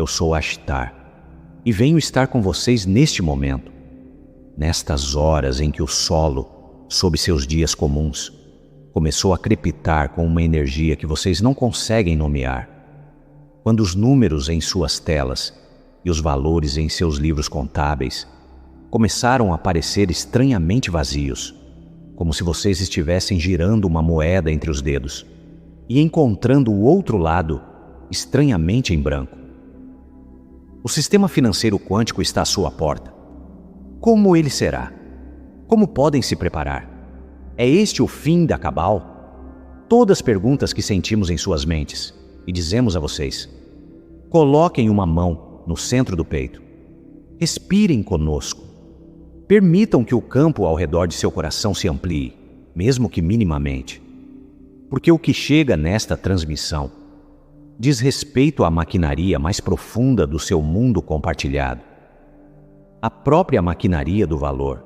eu sou Ashtar e venho estar com vocês neste momento, nestas horas em que o solo, sob seus dias comuns, começou a crepitar com uma energia que vocês não conseguem nomear, quando os números em suas telas e os valores em seus livros contábeis começaram a parecer estranhamente vazios, como se vocês estivessem girando uma moeda entre os dedos e encontrando o outro lado estranhamente em branco. O sistema financeiro quântico está à sua porta. Como ele será? Como podem se preparar? É este o fim da Cabal? Todas as perguntas que sentimos em suas mentes e dizemos a vocês: coloquem uma mão no centro do peito. Respirem conosco. Permitam que o campo ao redor de seu coração se amplie, mesmo que minimamente. Porque o que chega nesta transmissão diz respeito à maquinaria mais profunda do seu mundo compartilhado. A própria maquinaria do valor,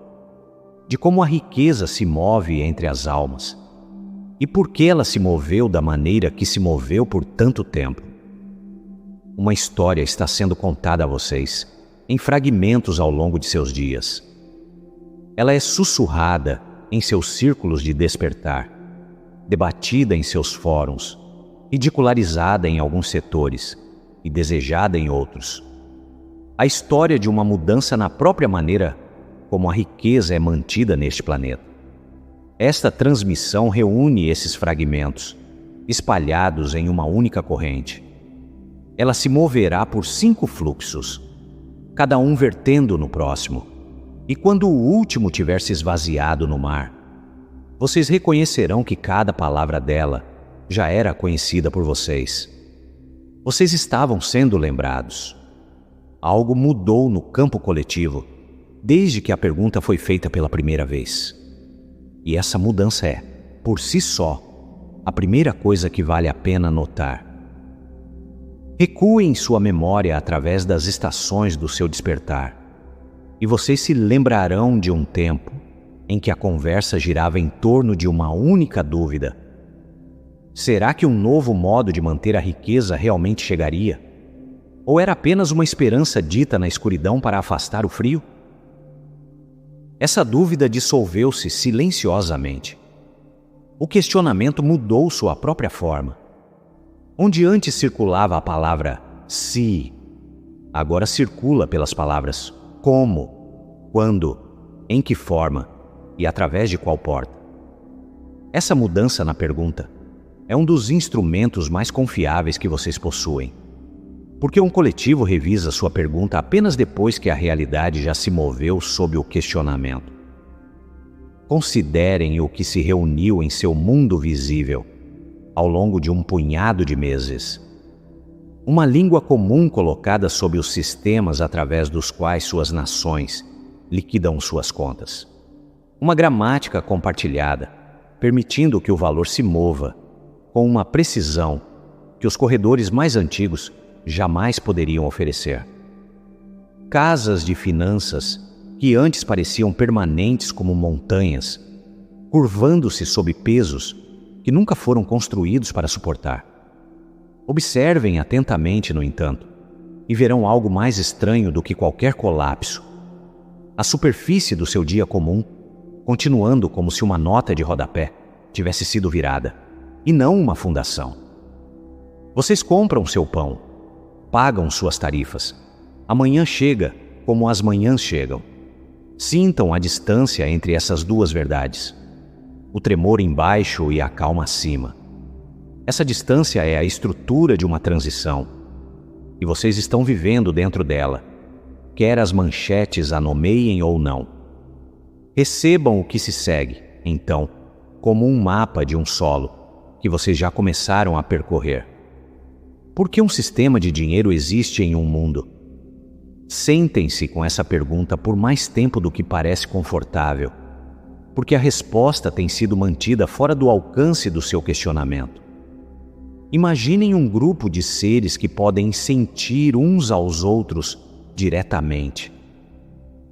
de como a riqueza se move entre as almas e por que ela se moveu da maneira que se moveu por tanto tempo. Uma história está sendo contada a vocês em fragmentos ao longo de seus dias. Ela é sussurrada em seus círculos de despertar, debatida em seus fóruns, ridicularizada em alguns setores e desejada em outros. A história de uma mudança na própria maneira como a riqueza é mantida neste planeta. Esta transmissão reúne esses fragmentos, espalhados em uma única corrente. Ela se moverá por 5 fluxos, cada um vertendo no próximo. E quando o último tiver se esvaziado no mar, vocês reconhecerão que cada palavra dela já era conhecida por vocês. Vocês estavam sendo lembrados. Algo mudou no campo coletivo desde que a pergunta foi feita pela primeira vez. E essa mudança é, por si só, a primeira coisa que vale a pena notar. Recue em sua memória através das estações do seu despertar, e vocês se lembrarão de um tempo em que a conversa girava em torno de uma única dúvida: será que um novo modo de manter a riqueza realmente chegaria? Ou era apenas uma esperança dita na escuridão para afastar o frio? Essa dúvida dissolveu-se silenciosamente. O questionamento mudou sua própria forma. Onde antes circulava a palavra se, agora circula pelas palavras como, quando, em que forma e através de qual porta. Essa mudança na pergunta é um dos instrumentos mais confiáveis que vocês possuem, porque um coletivo revisa sua pergunta apenas depois que a realidade já se moveu sob o questionamento. Considerem o que se reuniu em seu mundo visível ao longo de um punhado de meses. Uma língua comum colocada sob os sistemas através dos quais suas nações liquidam suas contas. Uma gramática compartilhada, permitindo que o valor se mova com uma precisão que os corredores mais antigos jamais poderiam oferecer. Casas de finanças que antes pareciam permanentes como montanhas, curvando-se sob pesos que nunca foram construídos para suportar. Observem atentamente, no entanto, e verão algo mais estranho do que qualquer colapso. A superfície do seu dia comum, continuando como se uma nota de rodapé tivesse sido virada, e não uma fundação. Vocês compram seu pão, pagam suas tarifas. Amanhã chega como as manhãs chegam. Sintam a distância entre essas duas verdades, o tremor embaixo e a calma acima. Essa distância é a estrutura de uma transição, e vocês estão vivendo dentro dela, quer as manchetes a nomeiem ou não. Recebam o que se segue, então, como um mapa de um solo que vocês já começaram a percorrer. Por que um sistema de dinheiro existe em um mundo? Sentem-se com essa pergunta por mais tempo do que parece confortável, porque a resposta tem sido mantida fora do alcance do seu questionamento. Imaginem um grupo de seres que podem sentir uns aos outros diretamente,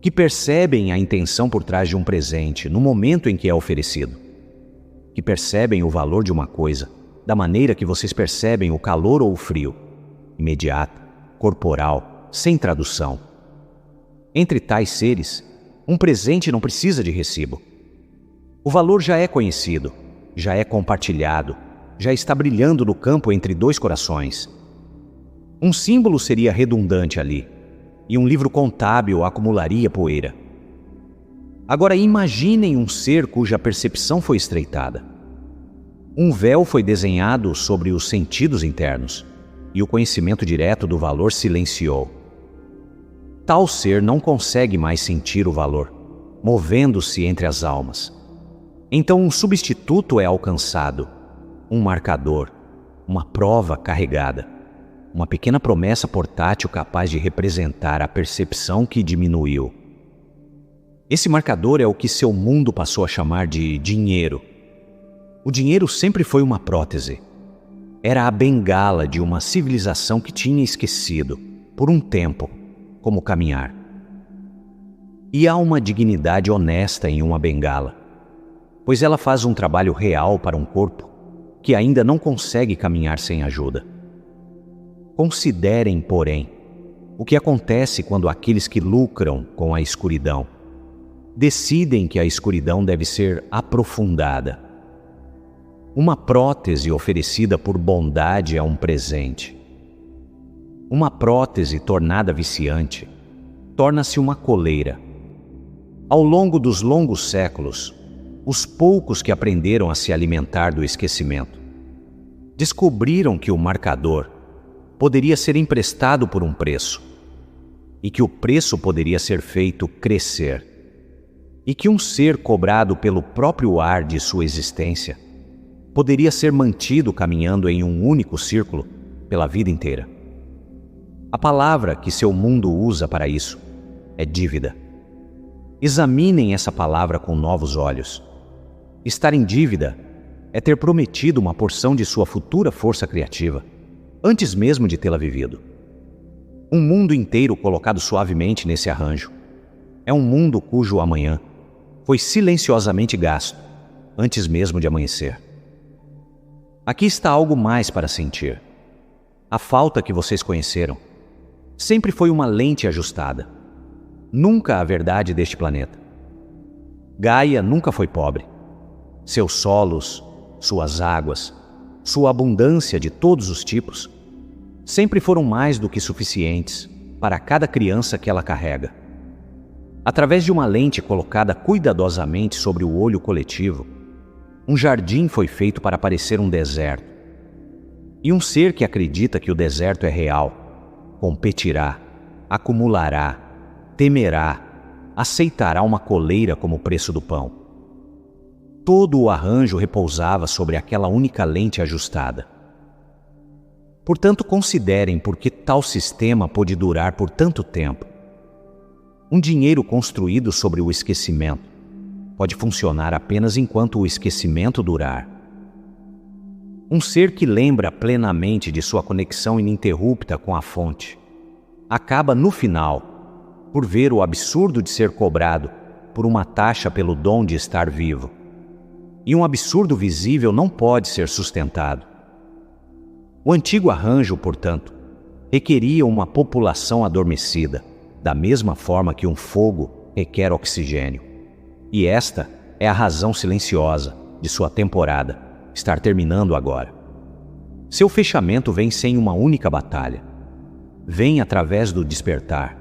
que percebem a intenção por trás de um presente no momento em que é oferecido, que percebem o valor de uma coisa da maneira que vocês percebem o calor ou o frio, imediata, corporal, sem tradução. Entre tais seres, um presente não precisa de recibo. O valor já é conhecido, já é compartilhado, já está brilhando no campo entre dois corações. Um símbolo seria redundante ali, e um livro contábil acumularia poeira. Agora imaginem um ser cuja percepção foi estreitada. Um véu foi desenhado sobre os sentidos internos, e o conhecimento direto do valor silenciou. Tal ser não consegue mais sentir o valor, movendo-se entre as almas. Então um substituto é alcançado, um marcador, uma prova carregada, uma pequena promessa portátil capaz de representar a percepção que diminuiu. Esse marcador é o que seu mundo passou a chamar de dinheiro. O dinheiro sempre foi uma prótese. Era a bengala de uma civilização que tinha esquecido, por um tempo, como caminhar. E há uma dignidade honesta em uma bengala, pois ela faz um trabalho real para um corpo que ainda não consegue caminhar sem ajuda. Considerem, porém, o que acontece quando aqueles que lucram com a escuridão decidem que a escuridão deve ser aprofundada. Uma prótese oferecida por bondade é um presente. Uma prótese tornada viciante torna-se uma coleira. Ao longo dos longos séculos, os poucos que aprenderam a se alimentar do esquecimento descobriram que o marcador poderia ser emprestado por um preço, e que o preço poderia ser feito crescer, e que um ser cobrado pelo próprio ar de sua existência poderia ser mantido caminhando em um único círculo pela vida inteira. A palavra que seu mundo usa para isso é dívida. Examinem essa palavra com novos olhos. Estar em dívida é ter prometido uma porção de sua futura força criativa, antes mesmo de tê-la vivido. Um mundo inteiro colocado suavemente nesse arranjo. É um mundo cujo amanhã foi silenciosamente gasto, antes mesmo de amanhecer. Aqui está algo mais para sentir. A falta que vocês conheceram sempre foi uma lente ajustada. Nunca a verdade deste planeta. Gaia nunca foi pobre. Seus solos, suas águas, sua abundância de todos os tipos, sempre foram mais do que suficientes para cada criança que ela carrega. Através de uma lente colocada cuidadosamente sobre o olho coletivo, um jardim foi feito para parecer um deserto. E um ser que acredita que o deserto é real, competirá, acumulará, temerá, aceitará uma coleira como o preço do pão. Todo o arranjo repousava sobre aquela única lente ajustada. Portanto, considerem por que tal sistema pôde durar por tanto tempo. Um dinheiro construído sobre o esquecimento pode funcionar apenas enquanto o esquecimento durar. Um ser que lembra plenamente de sua conexão ininterrupta com a fonte acaba, no final, por ver o absurdo de ser cobrado por uma taxa pelo dom de estar vivo. E um absurdo visível não pode ser sustentado. O antigo arranjo, portanto, requeria uma população adormecida, da mesma forma que um fogo requer oxigênio. E esta é a razão silenciosa de sua temporada estar terminando agora. Seu fechamento vem sem uma única batalha. Vem através do despertar.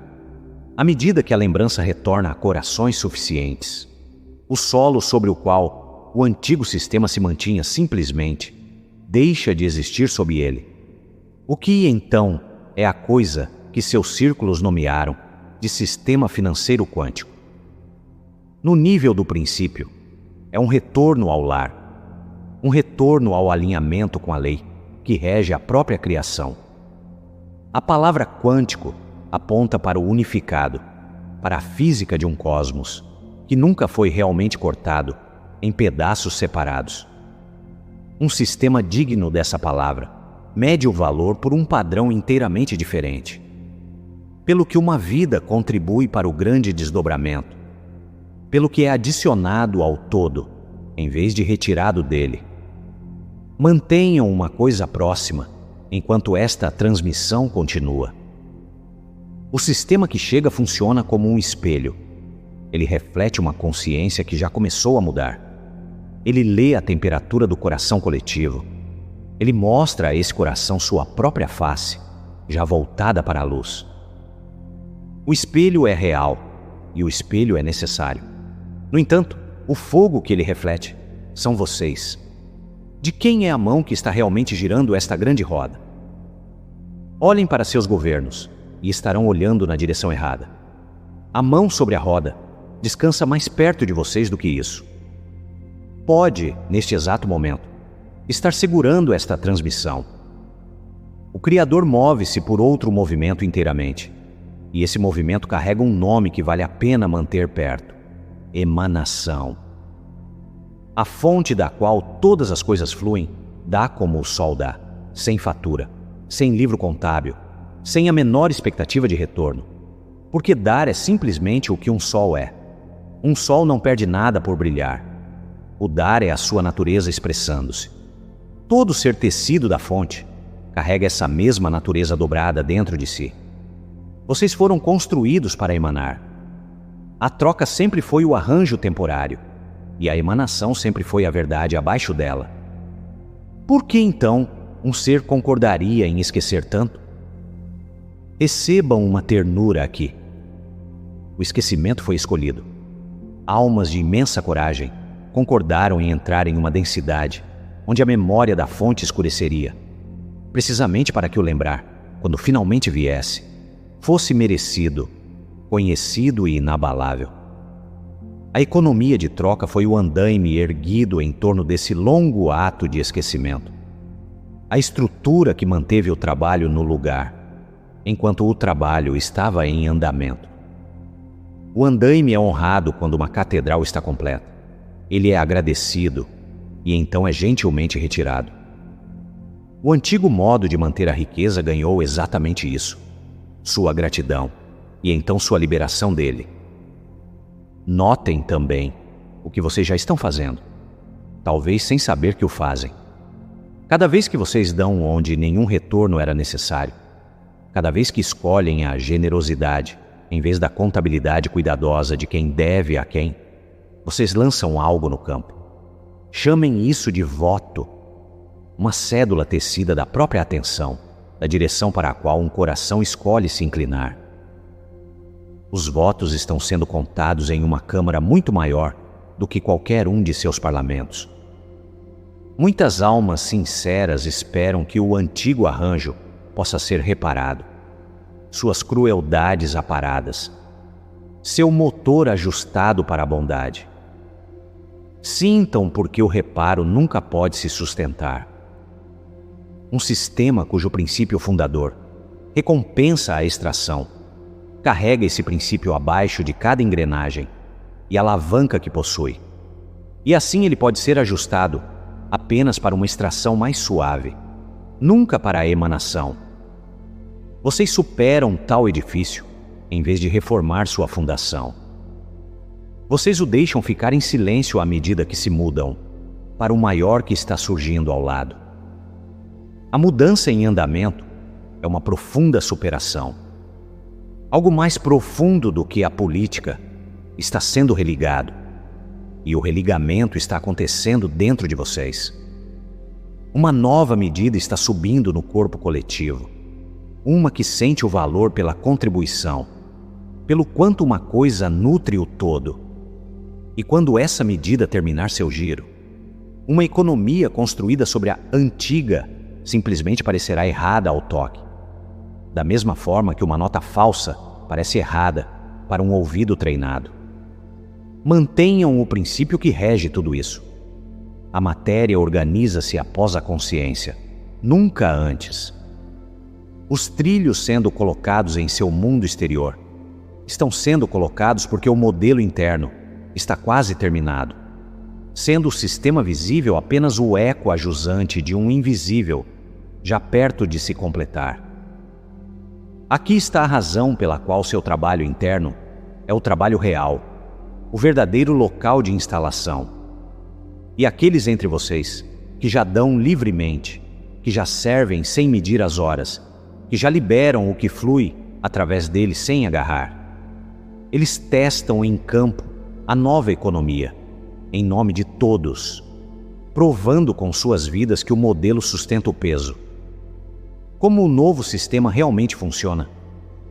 À medida que a lembrança retorna a corações suficientes, o solo sobre o qual o antigo sistema se mantinha simplesmente deixa de existir sob ele. O que, então, é a coisa que seus círculos nomearam de sistema financeiro quântico? No nível do princípio, é um retorno ao lar, um retorno ao alinhamento com a lei que rege a própria criação. A palavra quântico aponta para o unificado, para a física de um cosmos que nunca foi realmente cortado em pedaços separados. Um sistema digno dessa palavra mede o valor por um padrão inteiramente diferente, pelo que uma vida contribui para o grande desdobramento, pelo que é adicionado ao todo, em vez de retirado dele. Mantenham uma coisa próxima, enquanto esta transmissão continua. O sistema que chega funciona como um espelho. Ele reflete uma consciência que já começou a mudar. Ele lê a temperatura do coração coletivo. Ele mostra a esse coração sua própria face, já voltada para a luz. O espelho é real e o espelho é necessário. No entanto, o fogo que ele reflete são vocês. De quem é a mão que está realmente girando esta grande roda? Olhem para seus governos e estarão olhando na direção errada. A mão sobre a roda descansa mais perto de vocês do que isso. Pode, neste exato momento, estar segurando esta transmissão. O Criador move-se por outro movimento inteiramente, e esse movimento carrega um nome que vale a pena manter perto: emanação. A fonte da qual todas as coisas fluem dá como o sol dá, sem fatura, sem livro contábil, sem a menor expectativa de retorno. Porque dar é simplesmente o que um sol é. Um sol não perde nada por brilhar. O dar é a sua natureza expressando-se. Todo ser tecido da fonte carrega essa mesma natureza dobrada dentro de si. Vocês foram construídos para emanar. A troca sempre foi o arranjo temporário, e a emanação sempre foi a verdade abaixo dela. Por que então um ser concordaria em esquecer tanto? Recebam uma ternura aqui. O esquecimento foi escolhido. Almas de imensa coragem concordaram em entrar em uma densidade onde a memória da fonte escureceria, precisamente para que o lembrar, quando finalmente viesse, fosse merecido, conhecido e inabalável. A economia de troca foi o andaime erguido em torno desse longo ato de esquecimento. A estrutura que manteve o trabalho no lugar, enquanto o trabalho estava em andamento. O andaime é honrado quando uma catedral está completa. Ele é agradecido e então é gentilmente retirado. O antigo modo de manter a riqueza ganhou exatamente isso: sua gratidão e então sua liberação dele. Notem também o que vocês já estão fazendo, talvez sem saber que o fazem. Cada vez que vocês dão onde nenhum retorno era necessário, cada vez que escolhem a generosidade em vez da contabilidade cuidadosa de quem deve a quem, vocês lançam algo no campo. Chamem isso de voto, uma cédula tecida da própria atenção, da direção para a qual um coração escolhe se inclinar. Os votos estão sendo contados em uma câmara muito maior do que qualquer um de seus parlamentos. Muitas almas sinceras esperam que o antigo arranjo possa ser reparado, suas crueldades aparadas, seu motor ajustado para a bondade. Sintam porque o reparo nunca pode se sustentar. Um sistema cujo princípio fundador recompensa a extração carrega esse princípio abaixo de cada engrenagem e alavanca que possui. E assim ele pode ser ajustado apenas para uma extração mais suave, nunca para a emanação. Vocês superam tal edifício em vez de reformar sua fundação. Vocês o deixam ficar em silêncio à medida que se mudam para o maior que está surgindo ao lado. A mudança em andamento é uma profunda superação. Algo mais profundo do que a política está sendo religado, e o religamento está acontecendo dentro de vocês. Uma nova medida está subindo no corpo coletivo, uma que sente o valor pela contribuição, pelo quanto uma coisa nutre o todo. E quando essa medida terminar seu giro, uma economia construída sobre a antiga simplesmente parecerá errada ao toque, da mesma forma que uma nota falsa parece errada para um ouvido treinado. Mantenham o princípio que rege tudo isso. A matéria organiza-se após a consciência, nunca antes. Os trilhos sendo colocados em seu mundo exterior estão sendo colocados porque o modelo interno está quase terminado, sendo o sistema visível apenas o eco ajusante de um invisível já perto de se completar. Aqui está a razão pela qual seu trabalho interno é o trabalho real, o verdadeiro local de instalação. E aqueles entre vocês que já dão livremente, que já servem sem medir as horas, que já liberam o que flui através dele sem agarrar. Eles testam em campo a nova economia, em nome de todos, provando com suas vidas que o modelo sustenta o peso. Como o novo sistema realmente funciona,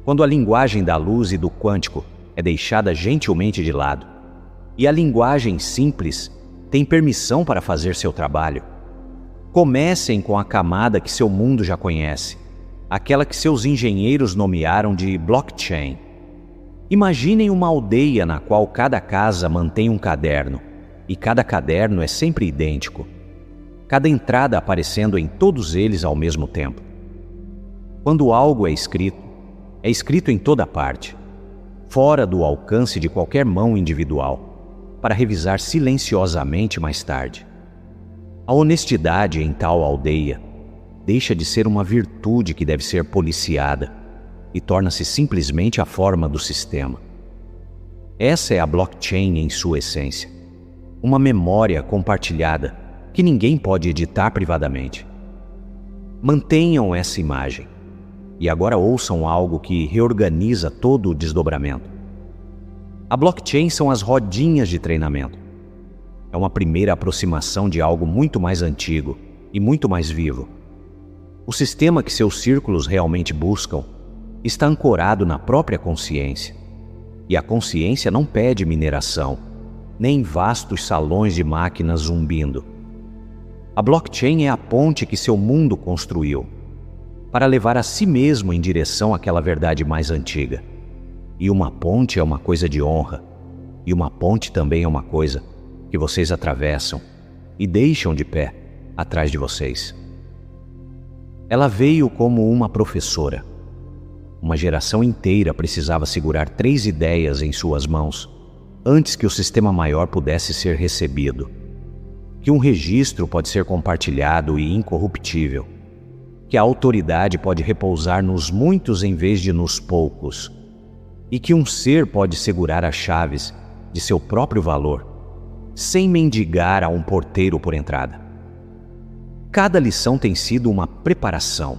quando a linguagem da luz e do quântico é deixada gentilmente de lado, e a linguagem simples tem permissão para fazer seu trabalho. Comecem com a camada que seu mundo já conhece, aquela que seus engenheiros nomearam de blockchain. Imaginem uma aldeia na qual cada casa mantém um caderno, e cada caderno é sempre idêntico, cada entrada aparecendo em todos eles ao mesmo tempo. Quando algo é escrito em toda parte, fora do alcance de qualquer mão individual, para revisar silenciosamente mais tarde. A honestidade em tal aldeia deixa de ser uma virtude que deve ser policiada e torna-se simplesmente a forma do sistema. Essa é a blockchain em sua essência, uma memória compartilhada que ninguém pode editar privadamente. Mantenham essa imagem e agora ouçam algo que reorganiza todo o desdobramento. A blockchain são as rodinhas de treinamento. É uma primeira aproximação de algo muito mais antigo e muito mais vivo. O sistema que seus círculos realmente buscam está ancorado na própria consciência. E a consciência não pede mineração, nem vastos salões de máquinas zumbindo. A blockchain é a ponte que seu mundo construiu para levar a si mesmo em direção àquela verdade mais antiga. E uma ponte é uma coisa de honra, e uma ponte também é uma coisa que vocês atravessam e deixam de pé atrás de vocês. Ela veio como uma professora. Uma geração inteira precisava segurar 3 ideias em suas mãos antes que o sistema maior pudesse ser recebido. Que um registro pode ser compartilhado e incorruptível. Que a autoridade pode repousar nos muitos em vez de nos poucos. E que um ser pode segurar as chaves de seu próprio valor, sem mendigar a um porteiro por entrada. Cada lição tem sido uma preparação.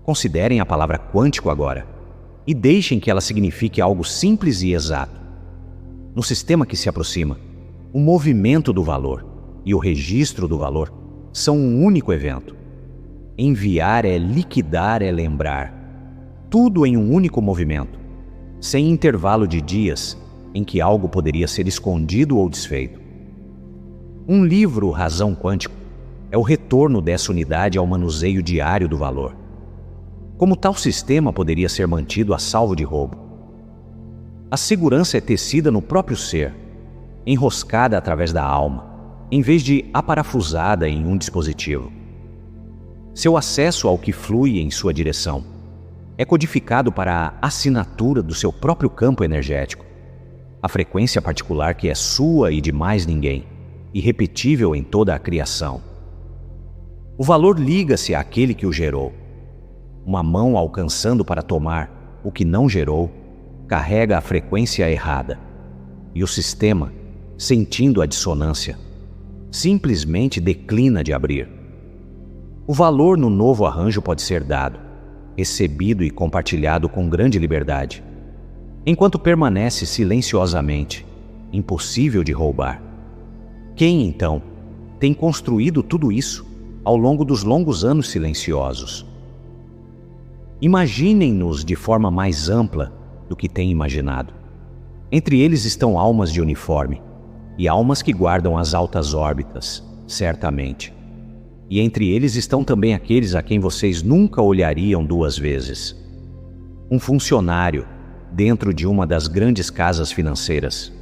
Considerem a palavra quântico agora e deixem que ela signifique algo simples e exato. No sistema que se aproxima, o movimento do valor e o registro do valor são um único evento. Enviar é liquidar, é lembrar. Tudo em um único movimento, sem intervalo de dias em que algo poderia ser escondido ou desfeito. Um livro, Razão Quântico, é o retorno dessa unidade ao manuseio diário do valor. Como tal sistema poderia ser mantido a salvo de roubo? A segurança é tecida no próprio ser, enroscada através da alma, em vez de aparafusada em um dispositivo. Seu acesso ao que flui em sua direção é codificado para a assinatura do seu próprio campo energético, a frequência particular que é sua e de mais ninguém, irrepetível em toda a criação. O valor liga-se àquele que o gerou. Uma mão alcançando para tomar o que não gerou, carrega a frequência errada. E o sistema, sentindo a dissonância, simplesmente declina de abrir. O valor no novo arranjo pode ser dado, recebido e compartilhado com grande liberdade, enquanto permanece silenciosamente, impossível de roubar. Quem, então, tem construído tudo isso ao longo dos longos anos silenciosos? Imaginem-nos de forma mais ampla do que têm imaginado. Entre eles estão almas de uniforme e almas que guardam as altas órbitas, certamente. E entre eles estão também aqueles a quem vocês nunca olhariam 2 vezes. Um funcionário dentro de uma das grandes casas financeiras.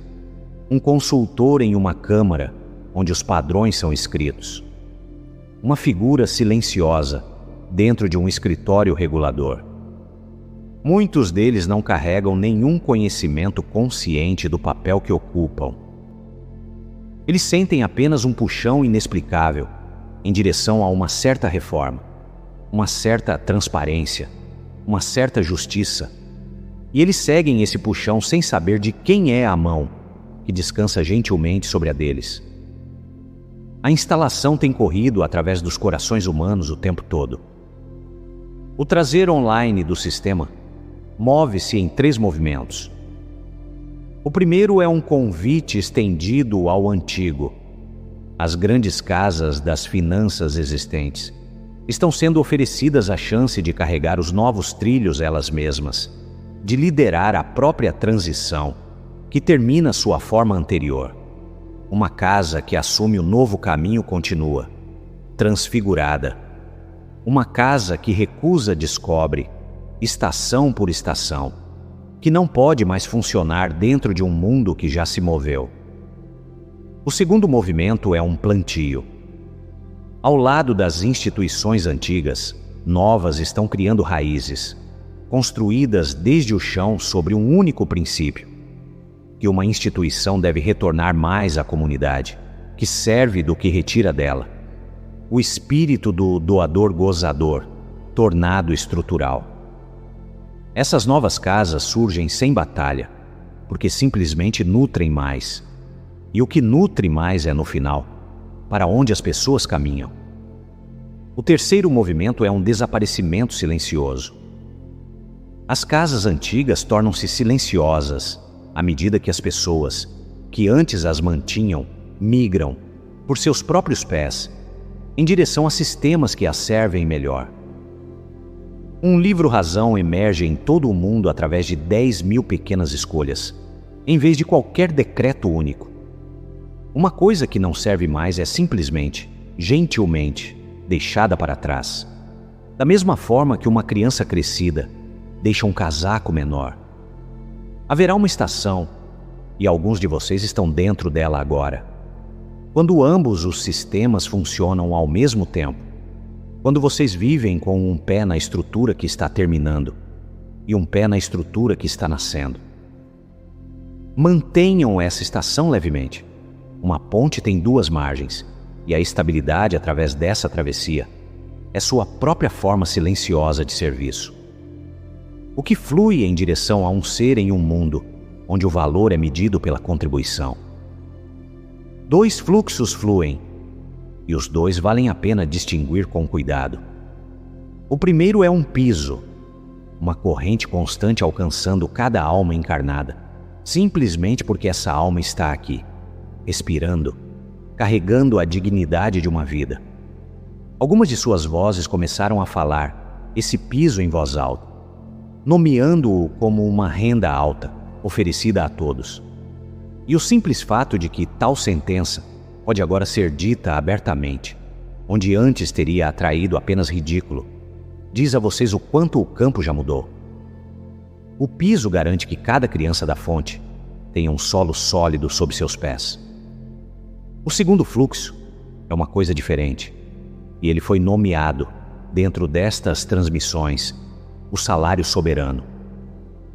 Um consultor em uma câmara onde os padrões são escritos. Uma figura silenciosa dentro de um escritório regulador. Muitos deles não carregam nenhum conhecimento consciente do papel que ocupam. Eles sentem apenas um puxão inexplicável em direção a uma certa reforma, uma certa transparência, uma certa justiça. E eles seguem esse puxão sem saber de quem é a mão que descansa gentilmente sobre a deles. A instalação tem corrido através dos corações humanos o tempo todo. O trazer online do sistema move-se em 3 movimentos. O primeiro é um convite estendido ao antigo. As grandes casas das finanças existentes estão sendo oferecidas a chance de carregar os novos trilhos elas mesmas, de liderar a própria transição que termina sua forma anterior. Uma casa que assume o novo caminho continua, transfigurada. Uma casa que recusa descobre, estação por estação, que não pode mais funcionar dentro de um mundo que já se moveu. O segundo movimento é um plantio. Ao lado das instituições antigas, novas estão criando raízes, construídas desde o chão sobre um único princípio: que uma instituição deve retornar mais à comunidade, que serve do que retira dela. O espírito do doador-gozador, tornado estrutural. Essas novas casas surgem sem batalha, porque simplesmente nutrem mais. E o que nutre mais é, no final, para onde as pessoas caminham. O terceiro movimento é um desaparecimento silencioso. As casas antigas tornam-se silenciosas à medida que as pessoas, que antes as mantinham, migram, por seus próprios pés, em direção a sistemas que as servem melhor. Um livro-razão emerge em todo o mundo através de 10.000 pequenas escolhas, em vez de qualquer decreto único. Uma coisa que não serve mais é simplesmente, gentilmente, deixada para trás. Da mesma forma que uma criança crescida deixa um casaco menor. Haverá uma estação, e alguns de vocês estão dentro dela agora, quando ambos os sistemas funcionam ao mesmo tempo, quando vocês vivem com um pé na estrutura que está terminando e um pé na estrutura que está nascendo. Mantenham essa estação levemente. Uma ponte tem 2 margens, e a estabilidade através dessa travessia é sua própria forma silenciosa de serviço. O que flui em direção a um ser em um mundo onde o valor é medido pela contribuição. 2 fluxos fluem, e os 2 valem a pena distinguir com cuidado. O primeiro é um piso, uma corrente constante alcançando cada alma encarnada, simplesmente porque essa alma está aqui, respirando, carregando a dignidade de uma vida. Algumas de suas vozes começaram a falar esse piso em voz alta, nomeando-o como uma renda alta, oferecida a todos. E o simples fato de que tal sentença pode agora ser dita abertamente, onde antes teria atraído apenas ridículo, diz a vocês o quanto o campo já mudou. O piso garante que cada criança da fonte tenha um solo sólido sob seus pés. O segundo fluxo é uma coisa diferente, e ele foi nomeado, dentro destas transmissões, o salário soberano.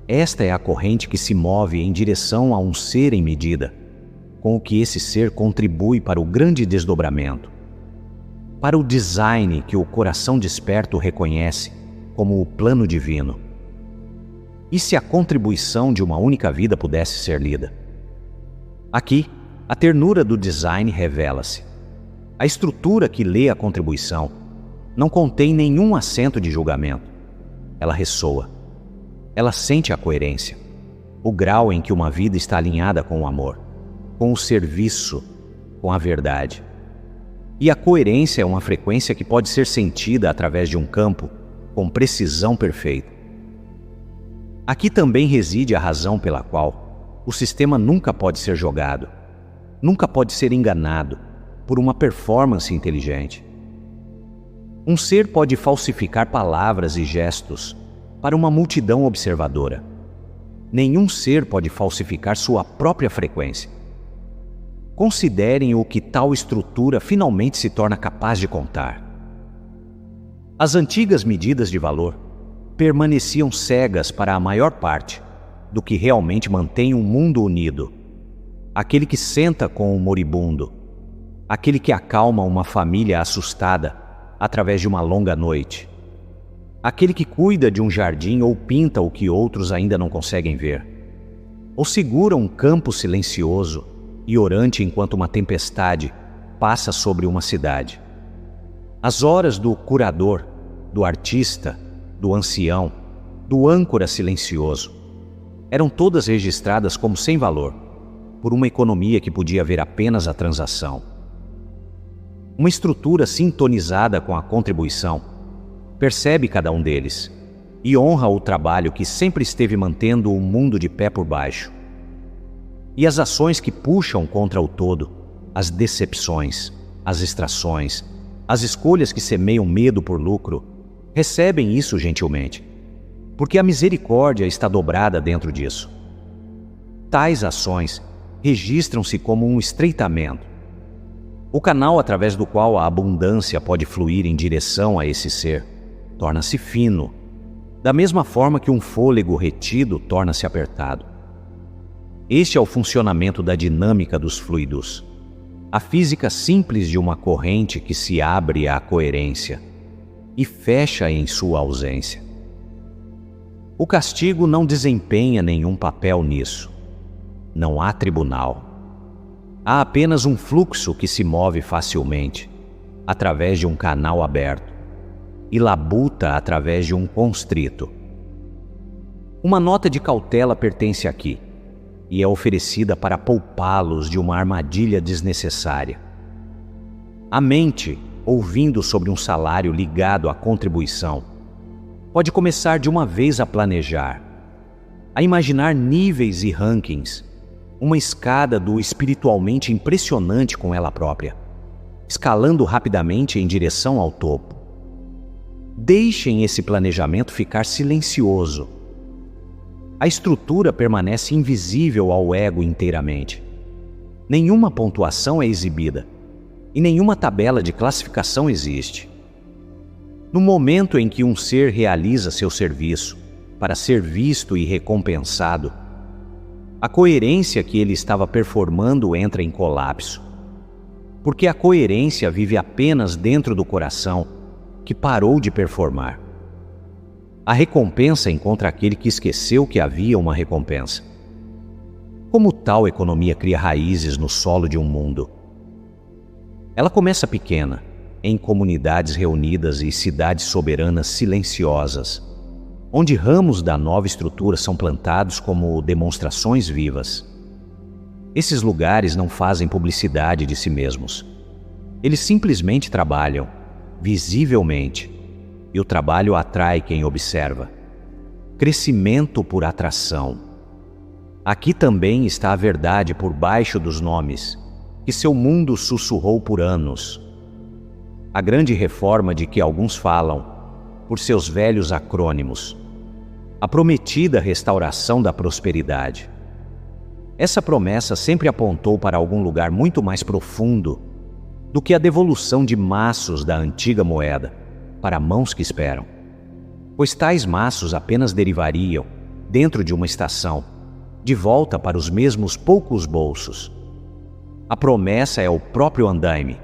Esta é a corrente que se move em direção a um ser em medida, com o que esse ser contribui para o grande desdobramento, para o design que o coração desperto reconhece como o plano divino. E se a contribuição de uma única vida pudesse ser lida? Aqui, a ternura do design revela-se. A estrutura que lê a contribuição não contém nenhum acento de julgamento. Ela ressoa. Ela sente a coerência, o grau em que uma vida está alinhada com o amor, com o serviço, com a verdade. E a coerência é uma frequência que pode ser sentida através de um campo com precisão perfeita. Aqui também reside a razão pela qual o sistema nunca pode ser jogado, nunca pode ser enganado por uma performance inteligente. Um ser pode falsificar palavras e gestos para uma multidão observadora. Nenhum ser pode falsificar sua própria frequência. Considerem o que tal estrutura finalmente se torna capaz de contar. As antigas medidas de valor permaneciam cegas para a maior parte do que realmente mantém um mundo unido. Aquele que senta com o moribundo, aquele que acalma uma família assustada através de uma longa noite, aquele que cuida de um jardim ou pinta o que outros ainda não conseguem ver, ou segura um campo silencioso e orante enquanto uma tempestade passa sobre uma cidade. As horas do curador, do artista, do ancião, do âncora silencioso, eram todas registradas como sem valor, por uma economia que podia ver apenas a transação. Uma estrutura sintonizada com a contribuição percebe cada um deles e honra o trabalho que sempre esteve mantendo o mundo de pé por baixo. E as ações que puxam contra o todo, as decepções, as extrações, as escolhas que semeiam medo por lucro, recebem isso gentilmente, porque a misericórdia está dobrada dentro disso. Tais ações registram-se como um estreitamento, o canal através do qual a abundância pode fluir em direção a esse ser torna-se fino, da mesma forma que um fôlego retido torna-se apertado. Este é o funcionamento da dinâmica dos fluidos, a física simples de uma corrente que se abre à coerência e fecha em sua ausência. O castigo não desempenha nenhum papel nisso. Não há tribunal. Há apenas um fluxo que se move facilmente, através de um canal aberto, e labuta através de um constrito. Uma nota de cautela pertence aqui, e é oferecida para poupá-los de uma armadilha desnecessária. A mente, ouvindo sobre um salário ligado à contribuição, pode começar de uma vez a planejar, a imaginar níveis e rankings, uma escada do espiritualmente impressionante com ela própria, escalando rapidamente em direção ao topo. Deixem esse planejamento ficar silencioso. A estrutura permanece invisível ao ego inteiramente. Nenhuma pontuação é exibida e nenhuma tabela de classificação existe. No momento em que um ser realiza seu serviço para ser visto e recompensado, a coerência que ele estava performando entra em colapso, porque a coerência vive apenas dentro do coração que parou de performar. A recompensa encontra aquele que esqueceu que havia uma recompensa. Como tal economia cria raízes no solo de um mundo? Ela começa pequena, em comunidades reunidas e cidades soberanas silenciosas, onde ramos da nova estrutura são plantados como demonstrações vivas. Esses lugares não fazem publicidade de si mesmos. Eles simplesmente trabalham, visivelmente, e o trabalho atrai quem observa. Crescimento por atração. Aqui também está a verdade por baixo dos nomes, que seu mundo sussurrou por anos. A grande reforma de que alguns falam, por seus velhos acrônimos. A prometida restauração da prosperidade. Essa promessa sempre apontou para algum lugar muito mais profundo do que a devolução de maços da antiga moeda para mãos que esperam, pois tais maços apenas derivariam, dentro de uma estação, de volta para os mesmos poucos bolsos. A promessa é o próprio andaime,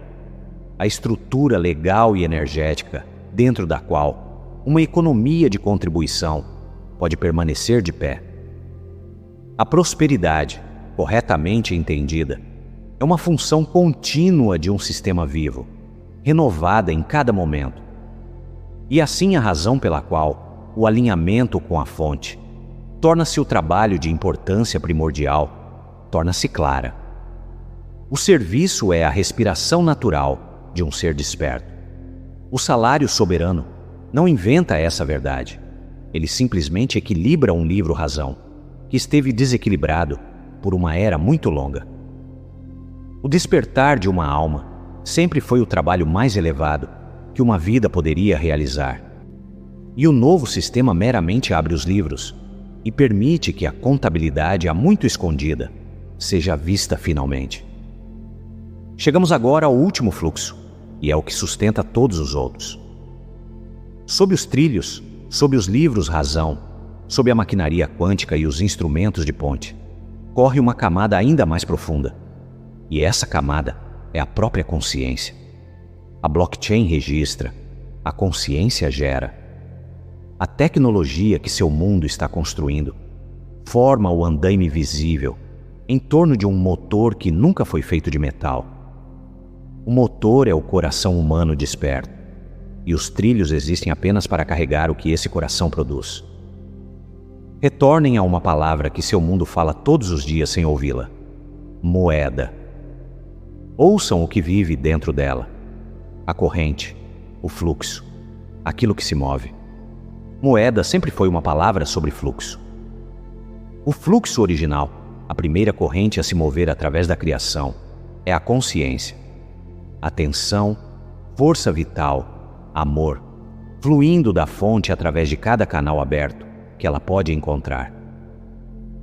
a estrutura legal e energética dentro da qual uma economia de contribuição pode permanecer de pé. A prosperidade, corretamente entendida, é uma função contínua de um sistema vivo, renovada em cada momento. E assim a razão pela qual o alinhamento com a fonte torna-se o trabalho de importância primordial, torna-se clara. O serviço é a respiração natural de um ser desperto. O salário soberano não inventa essa verdade. Ele simplesmente equilibra um livro-razão que esteve desequilibrado por uma era muito longa. O despertar de uma alma sempre foi o trabalho mais elevado que uma vida poderia realizar. E o novo sistema meramente abre os livros e permite que a contabilidade há muito escondida seja vista finalmente. Chegamos agora ao último fluxo, e é o que sustenta todos os outros. Sob os trilhos, sob os livros-razão, sob a maquinaria quântica e os instrumentos de ponte, corre uma camada ainda mais profunda. E essa camada é a própria consciência. A blockchain registra, a consciência gera. A tecnologia que seu mundo está construindo forma o andaime visível em torno de um motor que nunca foi feito de metal. O motor é o coração humano desperto, e os trilhos existem apenas para carregar o que esse coração produz. Retornem a uma palavra que seu mundo fala todos os dias sem ouvi-la: moeda. Ouçam o que vive dentro dela: a corrente, o fluxo, aquilo que se move. Moeda sempre foi uma palavra sobre fluxo. O fluxo original, a primeira corrente a se mover através da criação, é a consciência. Atenção, força vital, amor, fluindo da fonte através de cada canal aberto que ela pode encontrar.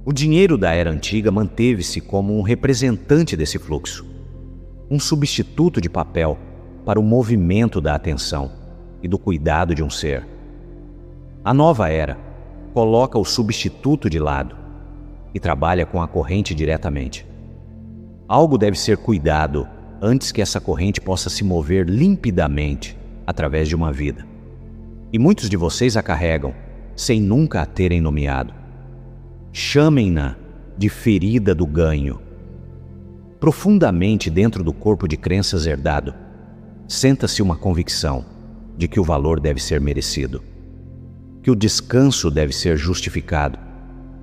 O dinheiro da era antiga manteve-se como um representante desse fluxo, um substituto de papel para o movimento da atenção e do cuidado de um ser. A nova era coloca o substituto de lado e trabalha com a corrente diretamente. Algo deve ser cuidado antes que essa corrente possa se mover limpidamente através de uma vida. E muitos de vocês a carregam sem nunca a terem nomeado. Chamem-na de ferida do ganho. Profundamente dentro do corpo de crenças herdado, senta-se uma convicção de que o valor deve ser merecido, que o descanso deve ser justificado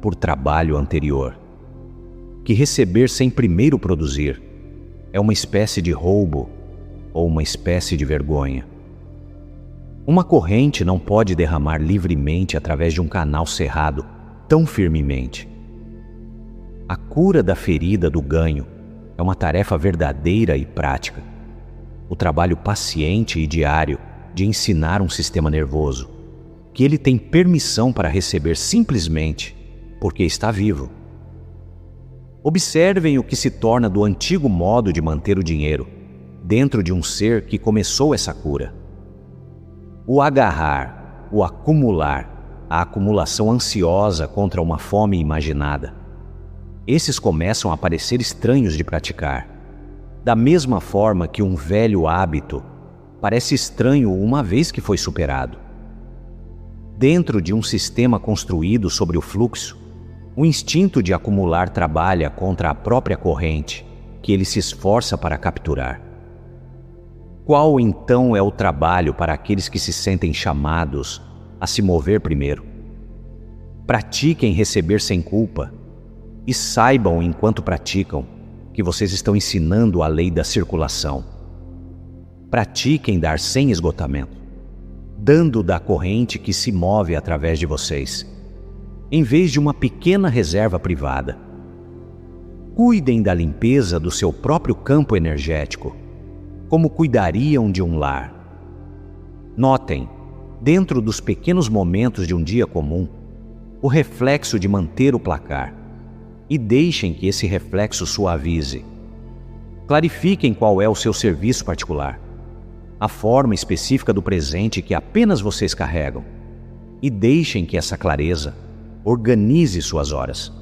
por trabalho anterior, que receber sem primeiro produzir é uma espécie de roubo ou uma espécie de vergonha. Uma corrente não pode derramar livremente através de um canal cerrado tão firmemente. A cura da ferida do ganho é uma tarefa verdadeira e prática. O trabalho paciente e diário de ensinar um sistema nervoso que ele tem permissão para receber simplesmente porque está vivo. Observem o que se torna do antigo modo de manter o dinheiro dentro de um ser que começou essa cura. O agarrar, o acumular, a acumulação ansiosa contra uma fome imaginada. Esses começam a parecer estranhos de praticar, da mesma forma que um velho hábito parece estranho uma vez que foi superado. Dentro de um sistema construído sobre o fluxo, o instinto de acumular trabalha contra a própria corrente que ele se esforça para capturar. Qual então é o trabalho para aqueles que se sentem chamados a se mover primeiro? Pratiquem receber sem culpa e saibam, enquanto praticam, que vocês estão ensinando a lei da circulação. Pratiquem dar sem esgotamento, dando da corrente que se move através de vocês, em vez de uma pequena reserva privada. Cuidem da limpeza do seu próprio campo energético, como cuidariam de um lar. Notem, dentro dos pequenos momentos de um dia comum, o reflexo de manter o placar, e deixem que esse reflexo suavize. Clarifiquem qual é o seu serviço particular, a forma específica do presente que apenas vocês carregam, e deixem que essa clareza organize suas horas.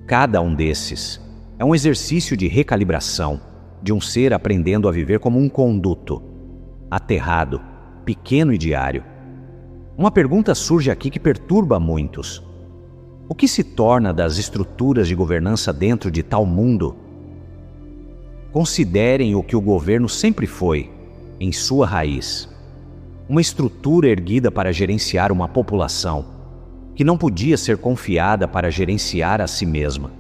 Cada um desses é um exercício de recalibração de um ser aprendendo a viver como um conduto, aterrado, pequeno e diário. Uma pergunta surge aqui que perturba muitos. O que se torna das estruturas de governança dentro de tal mundo? Considerem o que o governo sempre foi, em sua raiz. Uma estrutura erguida para gerenciar uma população, que não podia ser confiada para gerenciar a si mesma.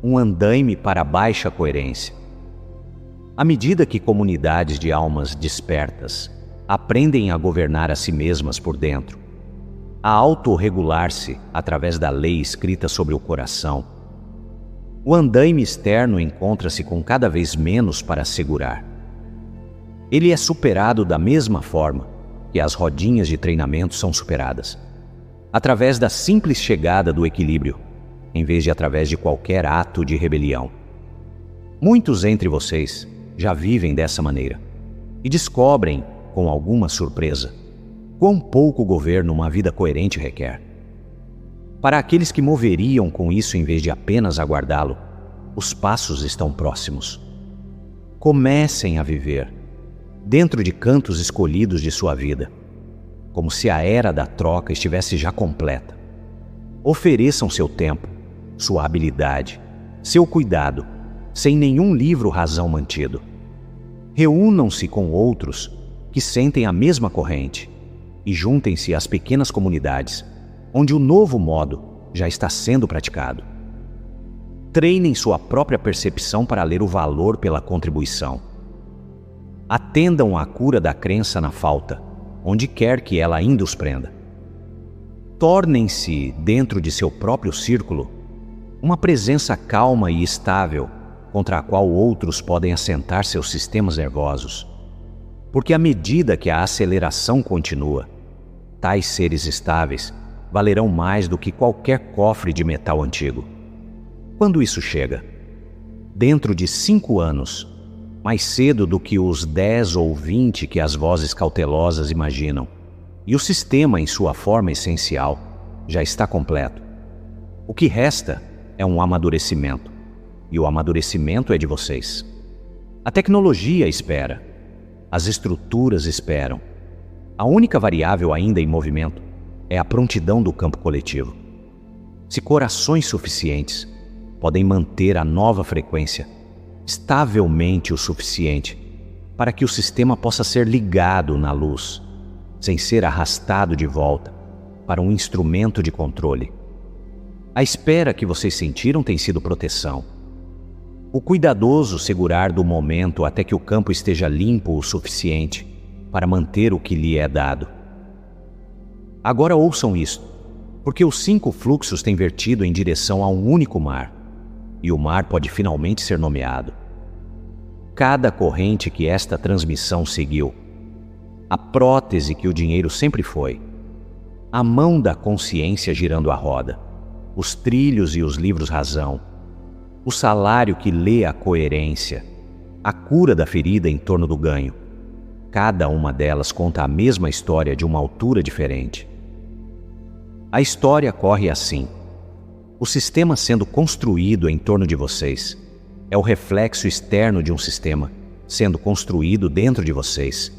Um andaime para baixa coerência. À medida que comunidades de almas despertas aprendem a governar a si mesmas por dentro, a autorregular-se através da lei escrita sobre o coração, o andaime externo encontra-se com cada vez menos para segurar. Ele é superado da mesma forma que as rodinhas de treinamento são superadas, através da simples chegada do equilíbrio, em vez de através de qualquer ato de rebelião. Muitos entre vocês já vivem dessa maneira e descobrem, com alguma surpresa, quão pouco governo uma vida coerente requer. Para aqueles que moveriam com isso em vez de apenas aguardá-lo, os passos estão próximos. Comecem a viver dentro de cantos escolhidos de sua vida, como se a era da troca estivesse já completa. Ofereçam seu tempo, sua habilidade, seu cuidado, sem nenhum livro-razão mantido. Reúnam-se com outros que sentem a mesma corrente e juntem-se às pequenas comunidades, onde o novo modo já está sendo praticado. Treinem sua própria percepção para ler o valor pela contribuição. Atendam à cura da crença na falta, onde quer que ela ainda os prenda. Tornem-se, dentro de seu próprio círculo, uma presença calma e estável contra a qual outros podem assentar seus sistemas nervosos. Porque à medida que a aceleração continua, tais seres estáveis valerão mais do que qualquer cofre de metal antigo. Quando isso chega? Dentro de 5 anos, mais cedo do que os 10 ou 20 que as vozes cautelosas imaginam, e o sistema, em sua forma essencial, já está completo. O que resta é um amadurecimento, e o amadurecimento é de vocês. A tecnologia espera, as estruturas esperam. A única variável ainda em movimento é a prontidão do campo coletivo. Se corações suficientes podem manter a nova frequência estavelmente o suficiente para que o sistema possa ser ligado na luz, sem ser arrastado de volta para um instrumento de controle. A espera que vocês sentiram tem sido proteção. O cuidadoso segurar do momento até que o campo esteja limpo o suficiente para manter o que lhe é dado. Agora ouçam isto, porque os 5 fluxos têm vertido em direção a um único mar, e o mar pode finalmente ser nomeado. Cada corrente que esta transmissão seguiu, a prótese que o dinheiro sempre foi, a mão da consciência girando a roda, os trilhos e os livros razão, o salário que lê a coerência, a cura da ferida em torno do ganho. Cada uma delas conta a mesma história de uma altura diferente. A história corre assim. O sistema sendo construído em torno de vocês é o reflexo externo de um sistema sendo construído dentro de vocês.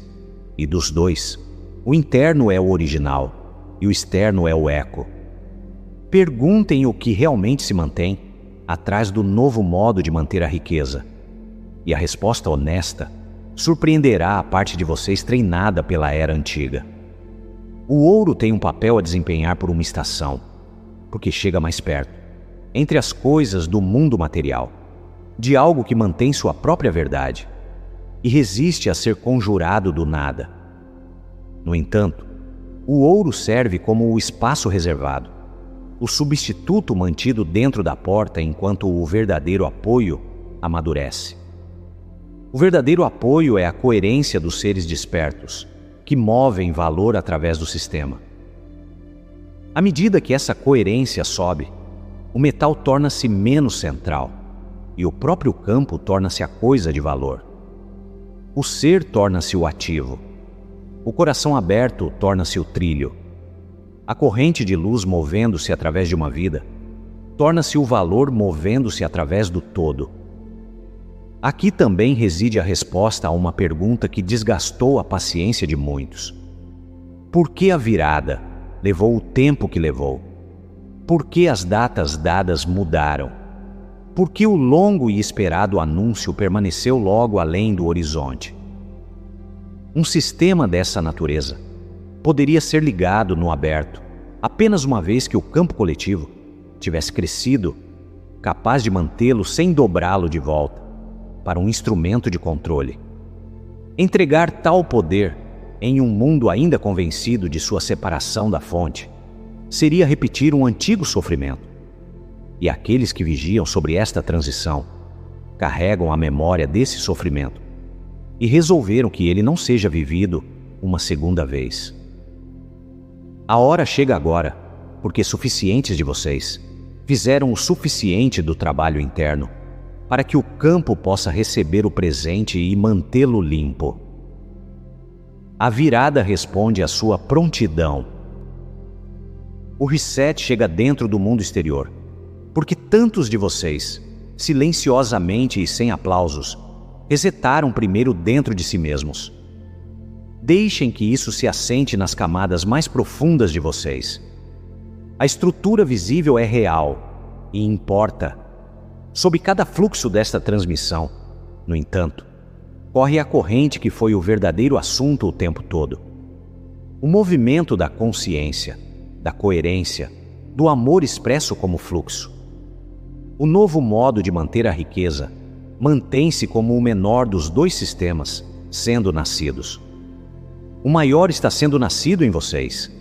E dos dois, o interno é o original e o externo é o eco. Perguntem o que realmente se mantém atrás do novo modo de manter a riqueza. E a resposta honesta surpreenderá a parte de vocês treinada pela era antiga. O ouro tem um papel a desempenhar por uma estação, porque chega mais perto, entre as coisas do mundo material, de algo que mantém sua própria verdade e resiste a ser conjurado do nada. No entanto, o ouro serve como o espaço reservado, o substituto mantido dentro da porta enquanto o verdadeiro apoio amadurece. O verdadeiro apoio é a coerência dos seres despertos, que movem valor através do sistema. À medida que essa coerência sobe, o metal torna-se menos central e o próprio campo torna-se a coisa de valor. O ser torna-se o ativo. O coração aberto torna-se o trilho. A corrente de luz movendo-se através de uma vida torna-se o valor movendo-se através do todo. Aqui também reside a resposta a uma pergunta que desgastou a paciência de muitos. Por que a virada levou o tempo que levou? Por que as datas dadas mudaram? Por que o longo e esperado anúncio permaneceu logo além do horizonte? Um sistema dessa natureza poderia ser ligado no aberto apenas uma vez que o campo coletivo tivesse crescido, capaz de mantê-lo sem dobrá-lo de volta para um instrumento de controle. Entregar tal poder em um mundo ainda convencido de sua separação da fonte seria repetir um antigo sofrimento. E aqueles que vigiam sobre esta transição carregam a memória desse sofrimento e resolveram que ele não seja vivido uma segunda vez. A hora chega agora, porque suficientes de vocês fizeram o suficiente do trabalho interno para que o campo possa receber o presente e mantê-lo limpo. A virada responde à sua prontidão. O reset chega dentro do mundo exterior, porque tantos de vocês, silenciosamente e sem aplausos, resetaram primeiro dentro de si mesmos. Deixem que isso se assente nas camadas mais profundas de vocês. A estrutura visível é real e importa. Sob cada fluxo desta transmissão, no entanto, corre a corrente que foi o verdadeiro assunto o tempo todo. O movimento da consciência, da coerência, do amor expresso como fluxo. O novo modo de manter a riqueza mantém-se como o menor dos dois sistemas sendo nascidos. O maior está sendo nascido em vocês.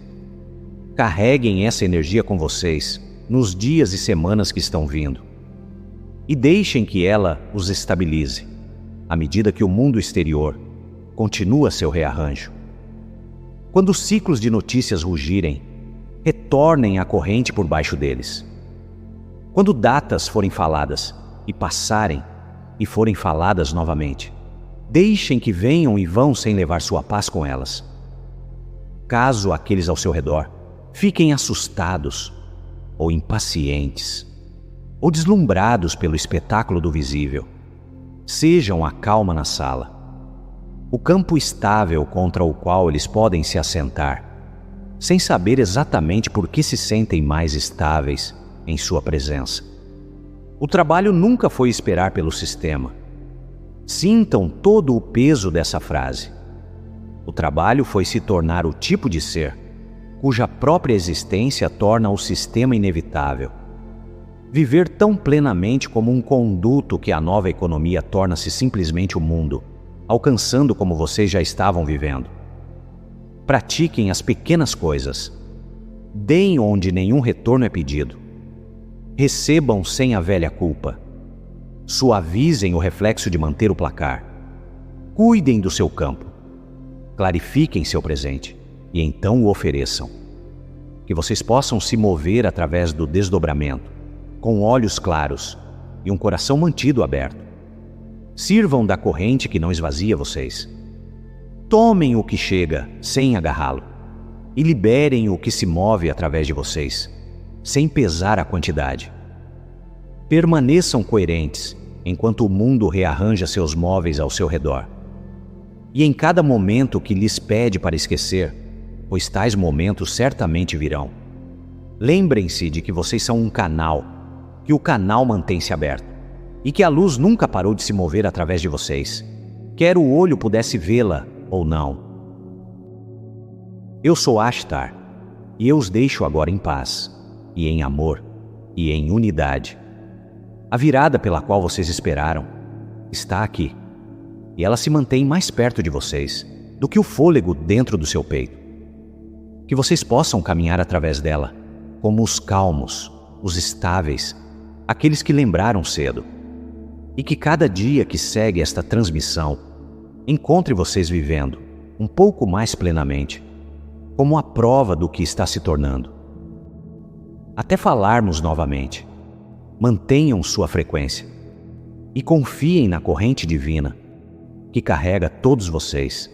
Carreguem essa energia com vocês nos dias e semanas que estão vindo. E deixem que ela os estabilize, à medida que o mundo exterior continua seu rearranjo. Quando os ciclos de notícias rugirem, retornem à corrente por baixo deles. Quando datas forem faladas e passarem e forem faladas novamente, deixem que venham e vão sem levar sua paz com elas. Caso aqueles ao seu redor fiquem assustados, ou impacientes, ou deslumbrados pelo espetáculo do visível, sejam a calma na sala, o campo estável contra o qual eles podem se assentar, sem saber exatamente por que se sentem mais estáveis em sua presença. O trabalho nunca foi esperar pelo sistema. Sintam todo o peso dessa frase. O trabalho foi se tornar o tipo de ser cuja própria existência torna o sistema inevitável. Viver tão plenamente como um conduto que a nova economia torna-se simplesmente o mundo, alcançando como vocês já estavam vivendo. Pratiquem as pequenas coisas. Deem onde nenhum retorno é pedido. Recebam sem a velha culpa. Suavizem o reflexo de manter o placar. Cuidem do seu campo. Clarifiquem seu presente e então o ofereçam. Que vocês possam se mover através do desdobramento, com olhos claros e um coração mantido aberto. Sirvam da corrente que não esvazia vocês. Tomem o que chega sem agarrá-lo e liberem o que se move através de vocês, sem pesar a quantidade. Permaneçam coerentes enquanto o mundo rearranja seus móveis ao seu redor. E em cada momento que lhes pede para esquecer, pois tais momentos certamente virão, lembrem-se de que vocês são um canal, que o canal mantém-se aberto e que a luz nunca parou de se mover através de vocês, quer o olho pudesse vê-la ou não. Eu sou Ashtar e eu os deixo agora em paz, e em amor, e em unidade. A virada pela qual vocês esperaram está aqui, e ela se mantém mais perto de vocês do que o fôlego dentro do seu peito. Que vocês possam caminhar através dela, como os calmos, os estáveis, aqueles que lembraram cedo. E que cada dia que segue esta transmissão, encontre vocês vivendo um pouco mais plenamente, como a prova do que está se tornando. Até falarmos novamente, mantenham sua frequência e confiem na corrente divina que carrega todos vocês